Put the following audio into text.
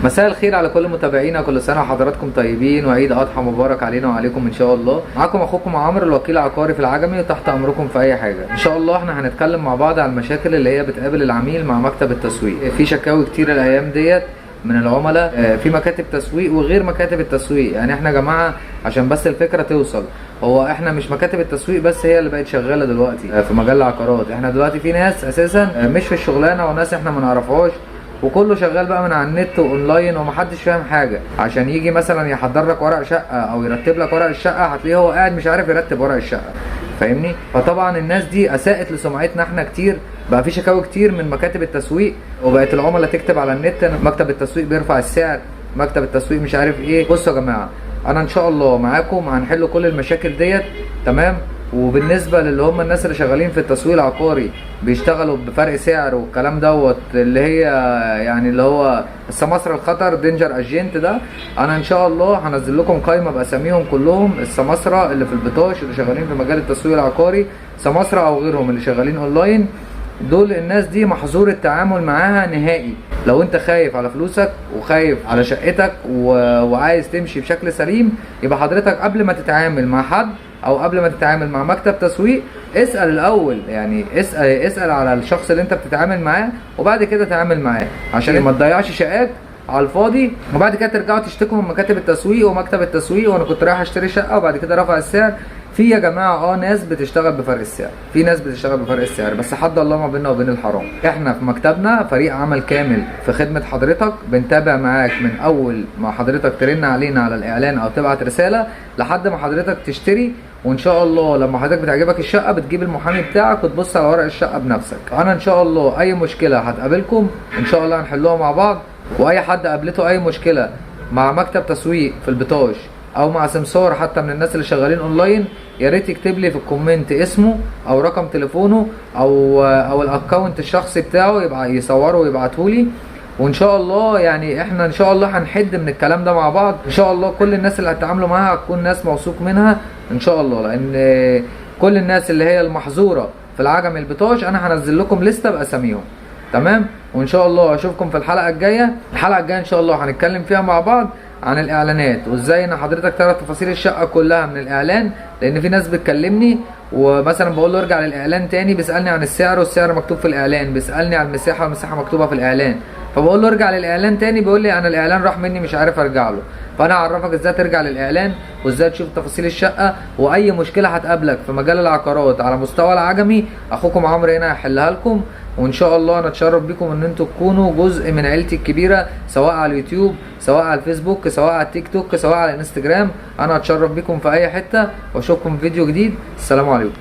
مساء الخير على كل متابعينا، كل سنه وحضراتكم طيبين وعيد اضحى مبارك علينا وعليكم ان شاء الله. معاكم اخوكم عمرو الوكيل العقاري في العجمي وتحت امركم في اي حاجه ان شاء الله. احنا هنتكلم مع بعض عن المشاكل اللي هي بتقابل العميل مع مكتب التسويق. في شكاوي كتير الايام ديت من العملاء في مكاتب تسويق وغير مكاتب التسويق. يعني احنا يا جماعه عشان بس الفكره توصل، هو احنا مش مكاتب التسويق بس هي اللي بقت شغاله دلوقتي في مجال العقارات. احنا دلوقتي في ناس اساسا مش في الشغلانه وناس احنا ما نعرفهاش، وكله شغال بقى من على النت واونلاين ومحدش فاهم حاجه. عشان يجي مثلا يحضر لك ورق شقه او يرتب لك ورق الشقه، هتلاقيه هو قاعد مش عارف يرتب ورق الشقه، فاهمني؟ فطبعا الناس دي اساءت لسمعتنا احنا كتير. بقى في شكاوي كتير من مكاتب التسويق، وبقت العملاء تكتب على النت مكتب التسويق بيرفع السعر، مكتب التسويق مش عارف ايه. بصوا يا جماعه، انا ان شاء الله معاكم هنحل كل المشاكل ديت، تمام؟ وبالنسبه للي هم الناس اللي شغالين في التسويق العقاري بيشتغلوا بفرق سعر والكلام دوت، اللي هي يعني اللي هو السماسرة الخطر دينجر اجنت ده، انا ان شاء الله هنزل لكم قائمه باساميهم كلهم. السماسرة اللي في البطاش اللي شغالين في مجال التسويق العقاري، سماسرة او غيرهم اللي شغالين اونلاين، دول الناس دي محظور التعامل معاها نهائي. لو انت خايف على فلوسك وخايف على شقتك وعايز تمشي بشكل سليم، يبقى حضرتك قبل ما تتعامل مع حد او قبل ما تتعامل مع مكتب تسويق اسأل الاول. يعني اسأل على الشخص اللي انت بتتعامل معاه وبعد كده تعامل معاه، عشان ما تضيعش شقاك على الفاضي وبعد كده ترجعوا تشتكوا من مكاتب التسويق ومكتب التسويق وانا كنت رايح اشتري شقه وبعد كده رفع السعر. في يا جماعه ناس بتشتغل بفرق السعر، في ناس بتشتغل بفرق السعر، بس حد الله ما بيننا وبين الحرام. احنا في مكتبنا فريق عمل كامل في خدمه حضرتك، بنتابع معاك من اول ما حضرتك ترن علينا على الاعلان او تبعت رساله لحد ما حضرتك تشتري. وان شاء الله لما حضرتك بتعجبك الشقه بتجيب المحامي بتاعك وتبص على ورق الشقه بنفسك. انا ان شاء الله اي مشكله هتقابلكم ان شاء الله هنحلوها مع بعض. واي حد قابلته اي مشكله مع مكتب تسويق في البطاش او مع سمسار حتى من الناس اللي شغالين اونلاين، يا ريت يكتب لي في الكومنت اسمه او رقم تليفونه او الاكونت الشخصي بتاعه، يبقى يصوره ويبعته لي. وان شاء الله يعني احنا ان شاء الله هنحد من الكلام ده مع بعض. ان شاء الله كل الناس اللي هتتعاملوا معاها هتكون ناس موثوق منها ان شاء الله، لان كل الناس اللي هي المحظوره في العجمي البطاش انا هنزل لكم لسته باساميهم، تمام؟ وان شاء الله اشوفكم في الحلقه الجايه. الحلقه الجايه ان شاء الله هنتكلم فيها مع بعض عن الاعلانات وازاي ان حضرتك تعرف تفاصيل الشقه كلها من الاعلان. لان في ناس بتكلمني ومثلا بقول له ارجع للاعلان تاني، بيسالني عن السعر والسعر مكتوب في الاعلان، بيسالني عن المساحه والمساحه مكتوبه في الاعلان، فبقول له ارجع للاعلان تاني، بيقول لي انا الاعلان راح مني مش عارف ارجع له. فانا اعرفك ازاي ترجع للاعلان وازاي تشوف تفاصيل الشقه، واي مشكله هتقابلك في مجال العقارات على مستوى العجمي اخوكم عمرو هنا هيحلها لكم. وان شاء الله انا اتشرف بيكم ان انتوا تكونوا جزء من عيلتي الكبيره، سواء على اليوتيوب سواء على الفيسبوك سواء على التيك توك سواء على الانستجرام. انا اتشرف بيكم في اي حته واشوفكم في فيديو جديد. السلام عليكم.